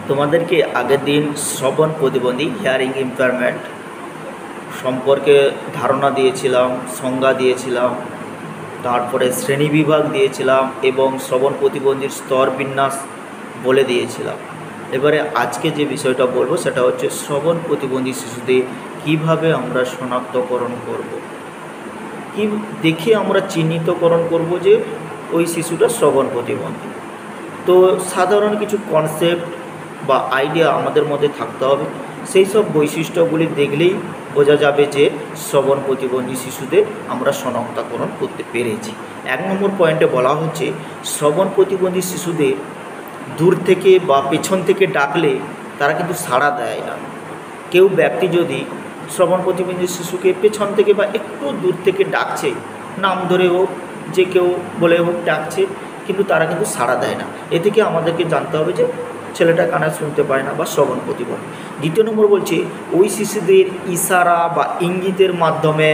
তোমাদেরকে আগের দিন শ্রবণ প্রতিবন্ধী হিয়ারিং ইম্পেয়ারমেন্ট সম্পর্কে ধারণা দিয়েছিলাম, সংজ্ঞা দিয়েছিলাম, তারপরে শ্রেণীবিভাগ দিয়েছিলাম এবং শ্রবণ প্রতিবন্ধীর স্তর বিন্যাস বলে দিয়েছিলাম। এবারে আজকে যে বিষয়টা বলবো সেটা হচ্ছে শ্রবণ প্রতিবন্ধী শিশুদের কিভাবে আমরা শনাক্তকরণ করব, কি দেখে আমরা চিহ্নিতকরণ করব যে ওই শিশুটা শ্রবণ প্রতিবন্ধী। তো সাধারণ কিছু কনসেপ্ট বা আইডিয়া আমাদের মধ্যে থাকতে হবে। সেই সব বৈশিষ্ট্যগুলি দেখলেই বোঝা যাবে যে শ্রবণ প্রতিবন্ধী শিশুদের আমরা শনাক্তকরণ করতে পেরেছি। 1 নম্বর পয়েন্টে বলা হচ্ছে শ্রবণ প্রতিবন্ধী শিশুদের দূর থেকে বা পেছন থেকে ডাকলে তারা কিন্তু সাড়া দেয় না। কেউ ব্যক্তি যদি শ্রবণ প্রতিবন্ধী শিশুকে পেছন থেকে বা একটু দূর থেকে ডাকছে, নাম ধরে হোক, যে কেউ বলে হোক ডাকছে, কিন্তু তারা কিন্তু সাড়া দেয় না। এ থেকে আমাদেরকে জানতে হবে যে ছেলেটা কানে শুনতে পায় না বা শ্রবণ প্রতিবন্ধী। 2 নম্বর বলছে ওই শিশুদের ইশারা বা ইঙ্গিতের মাধ্যমে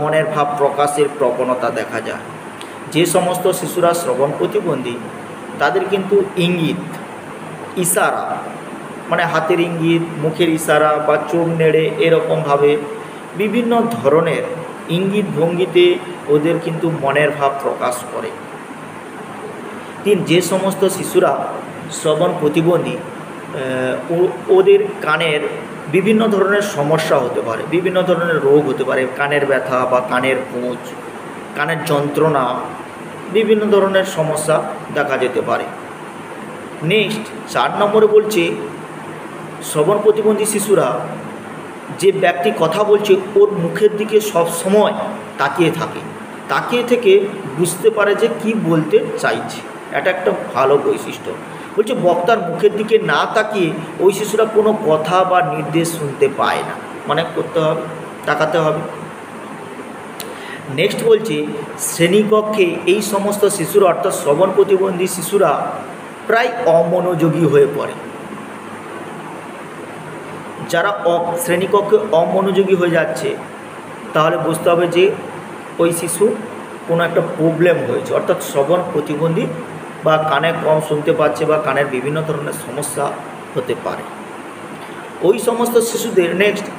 মনের ভাব প্রকাশের প্রবণতা দেখা যায়। যে সমস্ত শিশুরা শ্রবণ প্রতিবন্ধী তাদের কিন্তু ইঙ্গিত, ইশারা মানে হাতের ইঙ্গিত, মুখের ইশারা বা চোখ নেড়ে এরকমভাবে বিভিন্ন ধরনের ইঙ্গিত ভঙ্গিতে ওদের কিন্তু মনের ভাব প্রকাশ করে। 3, যে সমস্ত শিশুরা শ্রবণ প্রতিবন্ধী ওদের কানের বিভিন্ন ধরনের সমস্যা হতে পারে, বিভিন্ন ধরনের রোগ হতে পারে, কানের ব্যথা বা কানের পুঁজ, কানের যন্ত্রণা, বিভিন্ন ধরনের সমস্যা দেখা যেতে পারে। নেক্সট 4 নম্বরে বলছে শ্রবণ প্রতিবন্ধী শিশুরা যে ব্যক্তি কথা বলছে ওর মুখের দিকে সব সময় তাকিয়ে থেকে বুঝতে পারে যে কি বলতে চাইছে। এটা একটা ভালো বৈশিষ্ট্য। বলছে বক্তার মুখের দিকে না তাকিয়ে ওই শিশুরা কোনো কথা বা নির্দেশ শুনতে পায় না, মানে করতে হবে, তাকাতে হবে। নেক্সট বলছে শ্রেণীকক্ষে এই সমস্ত শিশুরা অর্থাৎ শ্রবণ প্রতিবন্ধী শিশুরা প্রায় অমনোযোগী হয়ে পড়ে। যারা শ্রেণীকক্ষে অমনোযোগী হয়ে যাচ্ছে তাহলে বুঝতে হবে যে ওই শিশু কোনো একটা প্রবলেম হয়েছে, অর্থাৎ শ্রবণ প্রতিবন্ধী বা কানে কম শুনতে পাচ্ছে বা কানের বিভিন্ন ধরনের সমস্যা হতে পারে।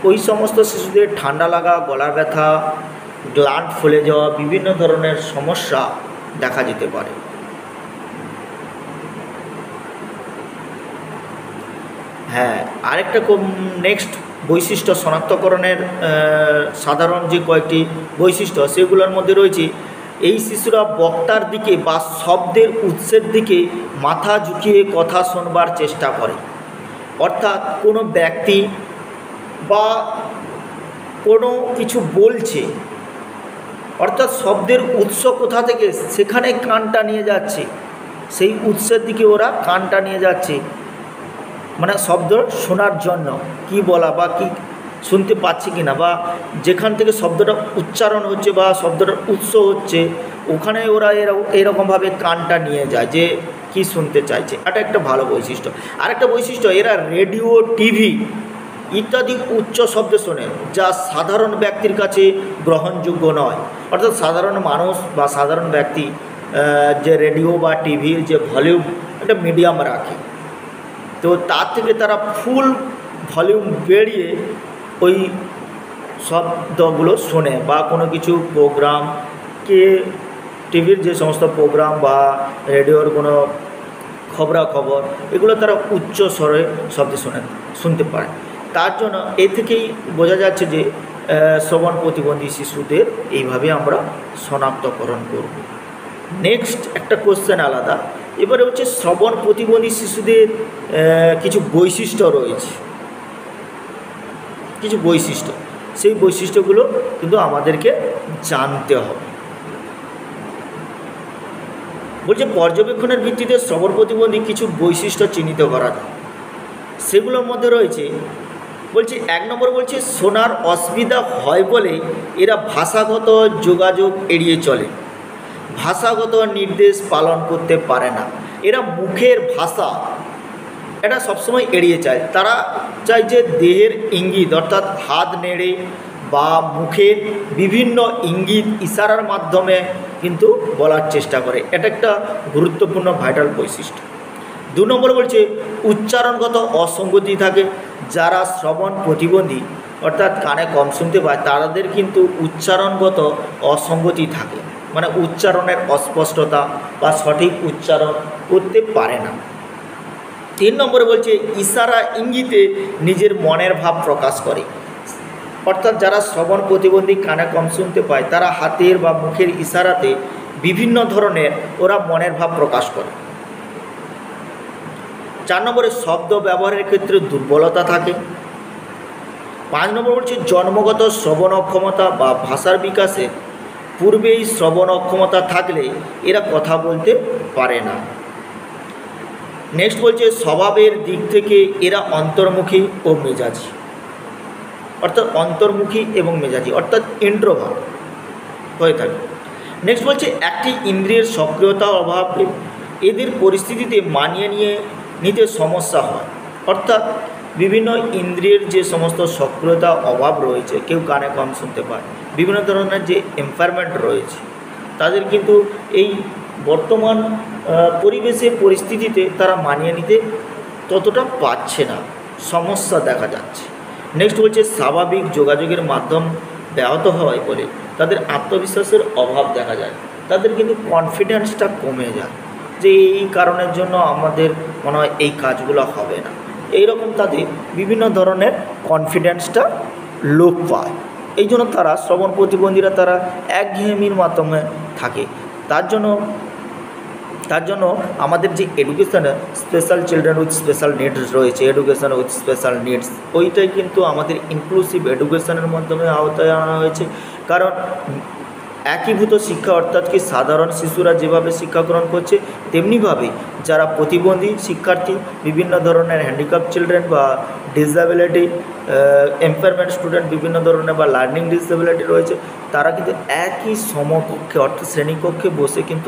ওই সমস্ত শিশুদের ঠান্ডা লাগা, গলা ব্যথা, গ্ল্যান্ড ফুলে যাওয়া, বিভিন্ন ধরনের সমস্যা দেখা যেতে পারে। হ্যাঁ, আরেকটা নেক্সট বৈশিষ্ট্য শনাক্তকরণের সাধারণ যে কয়েকটি বৈশিষ্ট্য সেগুলোর মধ্যে রয়েছে এই শিশুরা বক্তার দিকে বা শব্দের উৎসের দিকে মাথা ঝুঁকিয়ে কথা শোনবার চেষ্টা করে। অর্থাৎ কোনো ব্যক্তি বা কোনো কিছু বলছে, অর্থাৎ শব্দের উৎস কোথা থেকে সেখানে কানটা নিয়ে যাচ্ছে, সেই উৎসের দিকে ওরা কানটা নিয়ে যাচ্ছে, মানে শব্দ শোনার জন্য কি বলা বা কি শুনতে পাচ্ছি কি না, বা যেখান থেকে শব্দটা উচ্চারণ হচ্ছে বা শব্দটার উৎস হচ্ছে ওখানে ওরা এরকমভাবে কানটা নিয়ে যায় যে কি শুনতে চাইছে। এটা একটা ভালো বৈশিষ্ট্য। আরেকটা বৈশিষ্ট্য, এরা রেডিও, টিভি ইত্যাদি উচ্চ শব্দ শোনে যা সাধারণ ব্যক্তির কাছে গ্রহণযোগ্য নয়। অর্থাৎ সাধারণ মানুষ বা সাধারণ ব্যক্তি যে রেডিও বা টিভির যে ভলিউম একটা মিডিয়াম রাখে, তো তার থেকে তারা ফুল ভলিউম বেরিয়ে ওই শব্দগুলো শোনে বা কোনো কিছু প্রোগ্রাম কে টিভির যে সমস্ত প্রোগ্রাম বা রেডিওর কোনো খবরাখবর এগুলো তারা উচ্চ স্বরে শব্দে শুনতে পারে। তার জন্য এ থেকেই বোঝা যাচ্ছে যে শ্রবণ প্রতিবন্ধী শিশুদের এইভাবে আমরা শনাক্তকরণ করব। নেক্সট একটা কোশ্চেন আলাদা, এবারে হচ্ছে শ্রবণ প্রতিবন্ধী শিশুদের কিছু বৈশিষ্ট্য রয়েছে, কিছু বৈশিষ্ট্য, সেই বৈশিষ্ট্যগুলো কিন্তু আমাদেরকে জানতে হবে। বলছে পর্যবেক্ষণের ভিত্তিতে শ্রবণ প্রতিবন্ধী কিছু বৈশিষ্ট্য চিহ্নিত করা যায়। সেগুলোর মধ্যে রয়েছে, বলছে 1 নম্বর বলছে শোনার অসুবিধা হয় বলে এরা ভাষাগত যোগাযোগ এড়িয়ে চলে, ভাষাগত নির্দেশ পালন করতে পারে না। এরা মুখের ভাষা এটা সবসময় এড়িয়ে যায়। তারা চায় যে দেহের ইঙ্গিত অর্থাৎ হাত নেড়ে বা মুখের বিভিন্ন ইঙ্গিত ইশারার মাধ্যমে কিন্তু বলার চেষ্টা করে। এটা একটা গুরুত্বপূর্ণ ভাইটাল বৈশিষ্ট্য। দু নম্বরে বলছে উচ্চারণগত অসঙ্গতি থাকে। যারা শ্রবণ প্রতিবন্ধী অর্থাৎ কানে কম শুনতে পায় তাদের কিন্তু উচ্চারণগত অসঙ্গতি থাকে, মানে উচ্চারণের অস্পষ্টতা বা সঠিক উচ্চারণ করতে পারে না। 3 নম্বরে বলছে ইশারা ইঙ্গিতে নিজের মনের ভাব প্রকাশ করে। অর্থাৎ যারা শ্রবণ প্রতিবন্ধী কানে কম শুনতে পায় তারা হাতের বা মুখের ইশারাতে বিভিন্ন ধরনের ওরা মনের ভাব প্রকাশ করে। 4 নম্বরে শব্দ ব্যবহারের ক্ষেত্রে দুর্বলতা থাকে। 5 নম্বর বলছে জন্মগত শ্রবণ অক্ষমতা বা ভাষার বিকাশে পূর্বেই শ্রবণ অক্ষমতা থাকলে এরা কথা বলতে পারে না। নেক্সট বলছে স্বভাবের দিক থেকে এরা অন্তর্মুখী ও মেজাজি, অর্থাৎ অন্তর্মুখী এবং মেজাজি অর্থাৎ ইন্ট্রোভার্ট হয়ে থাকে। নেক্সট বলছে একটি ইন্দ্রিয়ের সক্রিয়তার অভাবে এদের পরিস্থিতিতে মানিয়ে নিতে সমস্যা হয়। অর্থাৎ বিভিন্ন ইন্দ্রিয়ের যে সমস্ত সক্রিয়তা অভাব রয়েছে, কেউ কানে কম শুনতে পায়, বিভিন্ন ধরনের যে এম্পায়ারমেন্ট রয়েছে তাদের কিন্তু এই বর্তমান পরিবেশের পরিস্থিতিতে তারা মানিয়ে নিতে ততটা পারছে না, সমস্যা দেখা যাচ্ছে। নেক্সট বলছে স্বাভাবিক যোগাযোগের মাধ্যম ব্যাহত হয় বলে তাদের আত্মবিশ্বাসের অভাব দেখা যায়, তাদের কিন্তু কনফিডেন্সটা কমে যায় যে এই কারণের জন্য আমাদের মনে হয় এই কাজগুলো হবে না, এইরকম তাদের বিভিন্ন ধরনের কনফিডেন্সটা লোপ পায়। এই জন্য তারা শ্রবণ প্রতিবন্ধীরা তারা একঘেয়েমির মাধ্যমে থাকে। তার জন্য আমাদের যে এডুকেশানে special children with special needs রয়েছে, এডুকেশান উইথ স্পেশাল নিডস, ওইটাই কিন্তু আমাদের ইনক্লুসিভ এডুকেশানের মাধ্যমে আওতায় আনা হয়েছে। কারণ একীভূত শিক্ষা অর্থাৎ কি সাধারণ শিশুরা যেভাবে শিক্ষা গ্রহণ করছে তেমনিভাবে যারা প্রতিবন্ধী শিক্ষার্থী, বিভিন্ন ধরনের হ্যান্ডিক্যাপ চিলড্রেন বা ডিসএবিলিটি এম্পায়ারমেন্ট স্টুডেন্ট বিভিন্ন ধরনের বা লার্নিং ডিসএবিলিটি রয়েছে, তারা কিন্তু একই সমকক্ষে অর্থাৎ শ্রেণীকক্ষে বসে কিন্তু